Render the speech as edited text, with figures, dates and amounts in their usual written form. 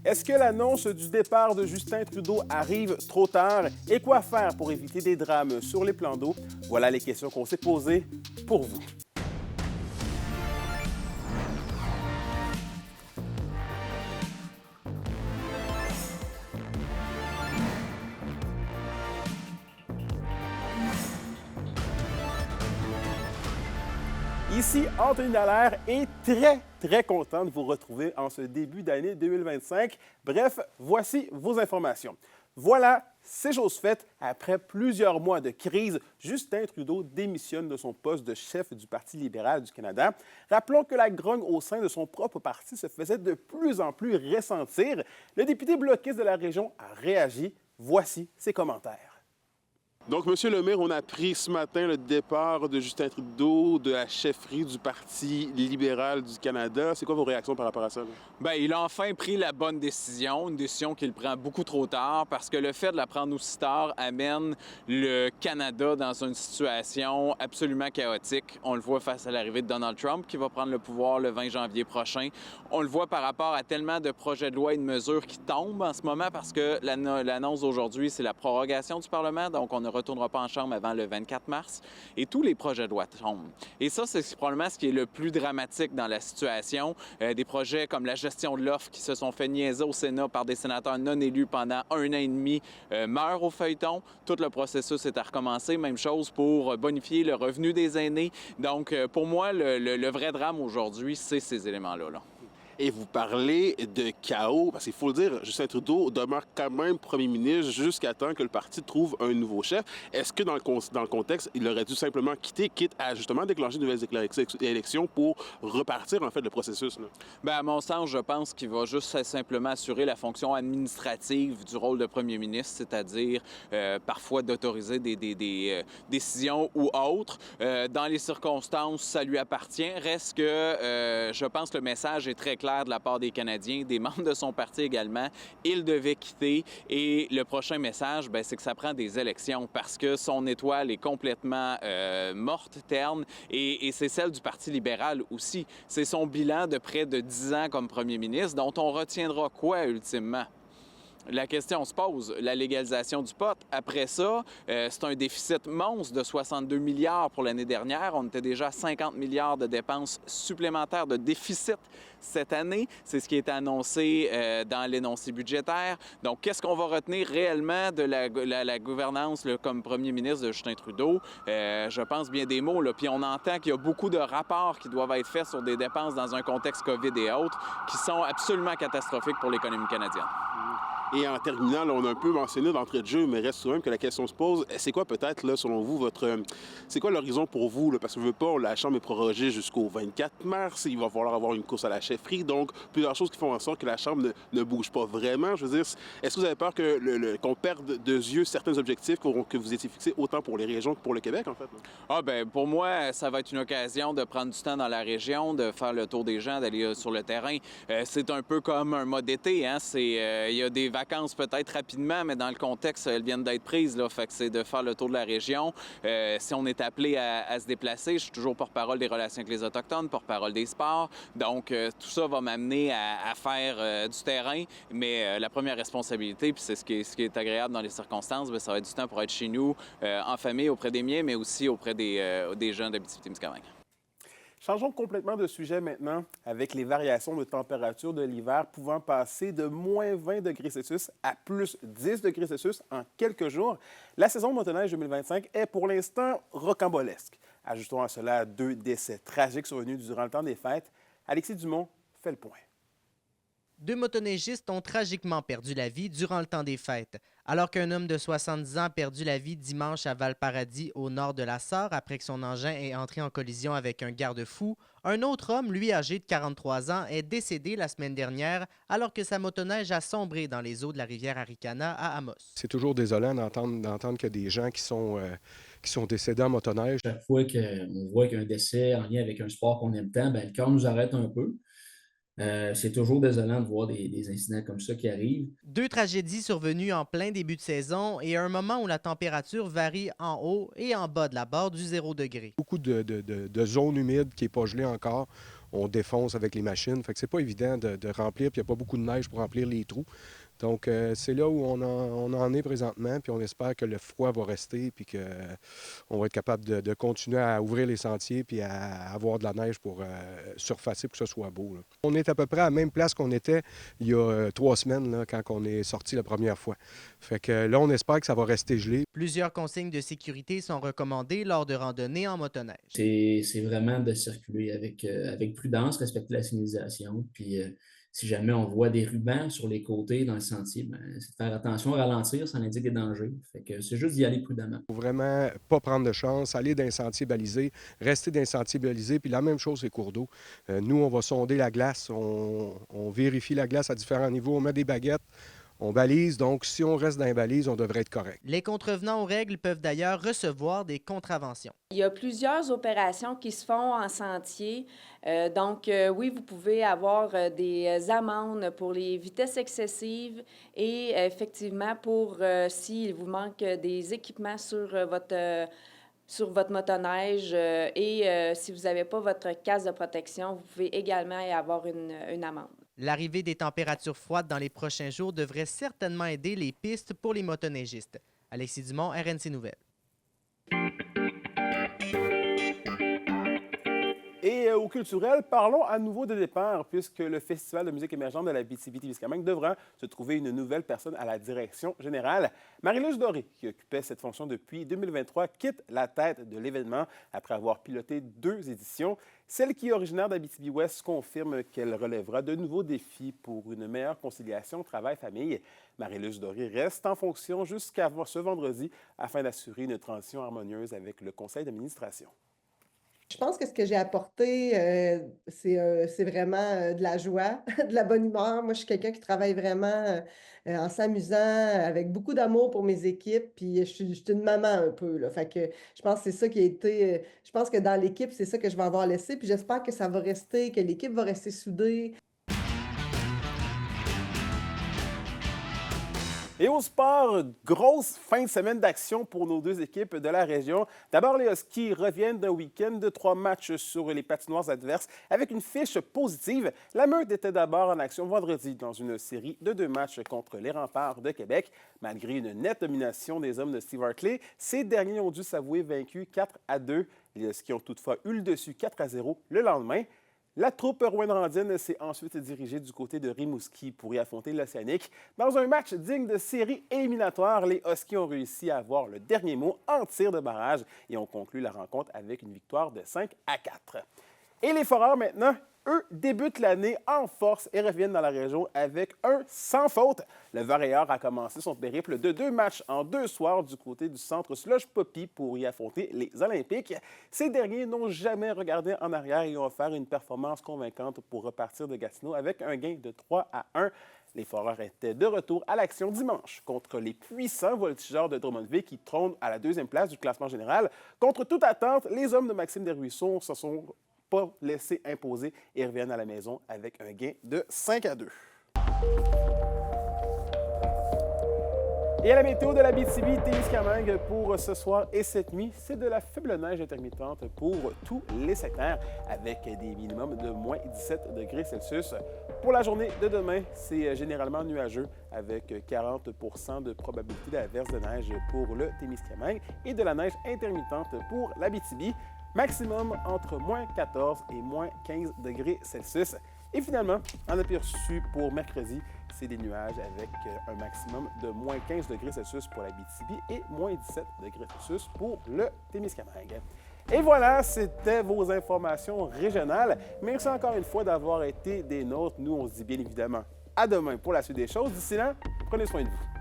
Est-ce que l'annonce du départ de Justin Trudeau arrive trop tard? Et quoi faire pour éviter des drames sur les plans d'eau? Voilà les questions qu'on s'est posées pour vous. Ici Anthony Dallaire et très content de vous retrouver en ce début d'année 2025. Bref, voici vos informations. Voilà, c'est chose faite. Après plusieurs mois de crise, Justin Trudeau démissionne de son poste de chef du Parti libéral du Canada. Rappelons que la grogne au sein de son propre parti se faisait de plus en plus ressentir. Le député bloquiste de la région a réagi. Voici ses commentaires. Donc, M. le maire, on a appris ce matin le départ de Justin Trudeau de la chefferie du Parti libéral du Canada. C'est quoi vos réactions par rapport à ça? Bien, il a enfin pris la bonne décision, une décision qu'il prend beaucoup trop tard, parce que le fait de la prendre aussi tard amène le Canada dans une situation absolument chaotique. On le voit face à l'arrivée de Donald Trump, qui va prendre le pouvoir le 20 janvier prochain. On le voit par rapport à tellement de projets de loi et de mesures qui tombent en ce moment, parce que l'annonce d'aujourd'hui, c'est la prorogation du Parlement, donc on ne retournera pas en Chambre avant le 24 mars, et tous les projets de loi tombent. Et ça, c'est probablement ce qui est le plus dramatique dans la situation. Des projets comme la gestion de l'offre qui se sont fait niaiser au Sénat par des sénateurs non élus pendant 1 an et demi meurent au feuilleton. Tout le processus est à recommencer. Même chose pour bonifier le revenu des aînés. Donc, pour moi, le vrai drame aujourd'hui, c'est ces éléments-là. Et vous parlez de chaos, parce qu'il faut le dire, Justin Trudeau demeure quand même premier ministre jusqu'à temps que le parti trouve un nouveau chef. Est-ce que dans le contexte, il aurait dû simplement quitter, quitte à justement déclencher de nouvelles élections pour repartir en fait le processus? Bien, à mon sens, je pense qu'il va juste simplement assurer la fonction administrative du rôle de premier ministre, c'est-à-dire parfois d'autoriser des décisions ou autres. Dans les circonstances, ça lui appartient. Reste que je pense que le message est très clair de la part des Canadiens, des membres de son parti également. Il devait quitter et le prochain message, c'est que ça prend des élections parce que son étoile est complètement morte, terne, et c'est celle du Parti libéral aussi. C'est son bilan de près de 10 ans comme premier ministre dont on retiendra quoi ultimement? La question se pose, la légalisation du pot. Après ça, c'est un déficit monstre de 62 milliards pour l'année dernière. On était déjà à 50 milliards de dépenses supplémentaires de déficit cette année. C'est ce qui est annoncé dans l'énoncé budgétaire. Donc, qu'est-ce qu'on va retenir réellement de la gouvernance comme premier ministre de Justin Trudeau? Je pense bien des mots. Puis on entend qu'il y a beaucoup de rapports qui doivent être faits sur des dépenses dans un contexte COVID et autres qui sont absolument catastrophiques pour l'économie canadienne. Et en terminant, là, on a un peu mentionné d'entrée de jeu, mais reste quand même que la question se pose. C'est quoi peut-être, là, selon vous, c'est quoi l'horizon pour vous? Là? Parce que je veux pas, la Chambre est prorogée jusqu'au 24 mars. Il va falloir avoir une course à la chefferie. Donc, plusieurs choses qui font en sorte que la Chambre ne bouge pas vraiment. Je veux dire, est-ce que vous avez peur qu'on perde de yeux certains objectifs que vous étiez fixés autant pour les régions que pour le Québec, en fait? Pour moi, ça va être une occasion de prendre du temps dans la région, de faire le tour des gens, d'aller sur le terrain. C'est un peu comme un mode été, hein? Il y a des vacances peut-être rapidement, mais dans le contexte, elles viennent d'être prises. Là, fait que c'est de faire le tour de la région. Si on est appelé à se déplacer, je suis toujours porte-parole des relations avec les Autochtones, porte-parole des sports. Donc, tout ça va m'amener à faire du terrain. Mais la première responsabilité, puis c'est ce qui est agréable dans les circonstances, ça va être du temps pour être chez nous, en famille, auprès des miens, mais aussi auprès des gens d'Abitibi-Témiscamingue. Changeons complètement de sujet maintenant, avec les variations de température de l'hiver pouvant passer de moins 20 degrés Celsius à plus 10 degrés Celsius en quelques jours. La saison de motoneige 2025 est pour l'instant rocambolesque. Ajoutons à cela 2 décès tragiques survenus durant le temps des fêtes. Alexis Dumont fait le point. 2 motoneigistes ont tragiquement perdu la vie durant le temps des fêtes. Alors qu'un homme de 70 ans a perdu la vie dimanche à Valparadis, au nord de la Sarre, après que son engin ait entré en collision avec un garde-fou, un autre homme, lui âgé de 43 ans, est décédé la semaine dernière alors que sa motoneige a sombré dans les eaux de la rivière Aricana à Amos. C'est toujours désolant d'entendre qu'il y a des gens qui sont décédés en motoneige. Chaque fois qu'on voit qu'il y a un décès en lien avec un sport qu'on aime tant, le cœur nous arrête un peu. C'est toujours désolant de voir des incidents comme ça qui arrivent. 2 tragédies survenues en plein début de saison et à un moment où la température varie en haut et en bas de la barre du 0 degré. Beaucoup de zones humides qui n'est pas gelée encore. on défonce avec les machines. Fait que c'est pas évident de remplir, puis il n'y a pas beaucoup de neige pour remplir les trous. Donc, c'est là où on en est présentement, puis on espère que le froid va rester, puis qu'on va être capable de continuer à ouvrir les sentiers, puis à avoir de la neige pour surfacer, pour que ce soit beau, là. On est à peu près à la même place qu'on était il y a 3 semaines, là, quand on est sorti la première fois. Fait que là, on espère que ça va rester gelé. Plusieurs consignes de sécurité sont recommandées lors de randonnées en motoneige. C'est vraiment de circuler avec prudence, respecter la signalisation. Puis si jamais on voit des rubans sur les côtés dans le sentier, ben, c'est de faire attention, ralentir, ça indique des dangers. Fait que c'est juste d'y aller prudemment. Il faut vraiment pas prendre de chance, aller dans un sentier balisé, rester dans un sentier balisé, puis la même chose les cours d'eau. Nous, on va sonder la glace, on vérifie la glace à différents niveaux, on met des baguettes, on balise, donc si on reste dans les balises, on devrait être correct. Les contrevenants aux règles peuvent d'ailleurs recevoir des contraventions. Il y a plusieurs opérations qui se font en sentier. Oui, vous pouvez avoir des amendes pour les vitesses excessives et effectivement pour s'il vous manque des équipements sur votre motoneige et si vous n'avez pas votre casque de protection, vous pouvez également y avoir une amende. L'arrivée des températures froides dans les prochains jours devrait certainement aider les pistes pour les motoneigistes. Alexis Dumont, RNC Nouvelles. Et au culturel, parlons à nouveau de départ, puisque le Festival de musique émergente de la Abitibi-Témiscamingue devra se trouver une nouvelle personne à la direction générale. Marie-Luce Doré, qui occupait cette fonction depuis 2023, quitte la tête de l'événement après avoir piloté 2 éditions. Celle qui est originaire d'Abitibi-Ouest confirme qu'elle relèvera de nouveaux défis pour une meilleure conciliation travail-famille. Marie-Luce Doré reste en fonction jusqu'à ce vendredi afin d'assurer une transition harmonieuse avec le conseil d'administration. Je pense que ce que j'ai apporté, c'est vraiment de la joie, de la bonne humeur. Moi, je suis quelqu'un qui travaille vraiment en s'amusant, avec beaucoup d'amour pour mes équipes. Puis je suis une maman un peu, là. Fait que je pense que c'est ça qui a été. Je pense que dans l'équipe, c'est ça que je vais avoir laissé. Puis j'espère que ça va rester, que l'équipe va rester soudée. Et au sport, grosse fin de semaine d'action pour nos 2 équipes de la région. D'abord, les Huskies reviennent d'un week-end de 3 matchs sur les patinoires adverses avec une fiche positive. La Meute était d'abord en action vendredi dans une série de 2 matchs contre les Remparts de Québec. Malgré une nette domination des hommes de Steve Hartley, ces derniers ont dû s'avouer vaincus 4-2. Les Huskies ont toutefois eu le dessus 4-0 le lendemain. La troupe rouyn-norandine s'est ensuite dirigée du côté de Rimouski pour y affronter l'Océanique. Dans un match digne de série éliminatoire, les Huskies ont réussi à avoir le dernier mot en tir de barrage et ont conclu la rencontre avec une victoire de 5-4. Et les Foreurs, maintenant, eux, débutent l'année en force et reviennent dans la région avec un sans faute. Le Varéor a commencé son périple de 2 matchs en 2 soirs du côté du centre Slush Poppy pour y affronter les Olympiques. Ces derniers n'ont jamais regardé en arrière et ont offert une performance convaincante pour repartir de Gatineau avec un gain de 3-1. Les Foreurs étaient de retour à l'action dimanche contre les puissants voltigeurs de Drummondville qui trônent à la 2e place du classement général. Contre toute attente, les hommes de Maxime Desruisseaux se sont pas laissés imposer et reviennent à la maison avec un gain de 5-2. Et à la météo de l'Abitibi-Témiscamingue pour ce soir et cette nuit, c'est de la faible neige intermittente pour tous les secteurs avec des minimums de moins 17 degrés Celsius. Pour la journée de demain, c'est généralement nuageux avec 40 % de probabilité d'averse de neige pour le Témiscamingue et de la neige intermittente pour l'Abitibi. Maximum entre moins 14 et moins 15 degrés Celsius. Et finalement, en aperçu pour mercredi, c'est des nuages avec un maximum de moins 15 degrés Celsius pour l'Abitibi et moins 17 degrés Celsius pour le Témiscamingue. Et voilà, c'était vos informations régionales. Merci encore une fois d'avoir été des nôtres. Nous, on se dit bien évidemment à demain pour la suite des choses. D'ici là, prenez soin de vous.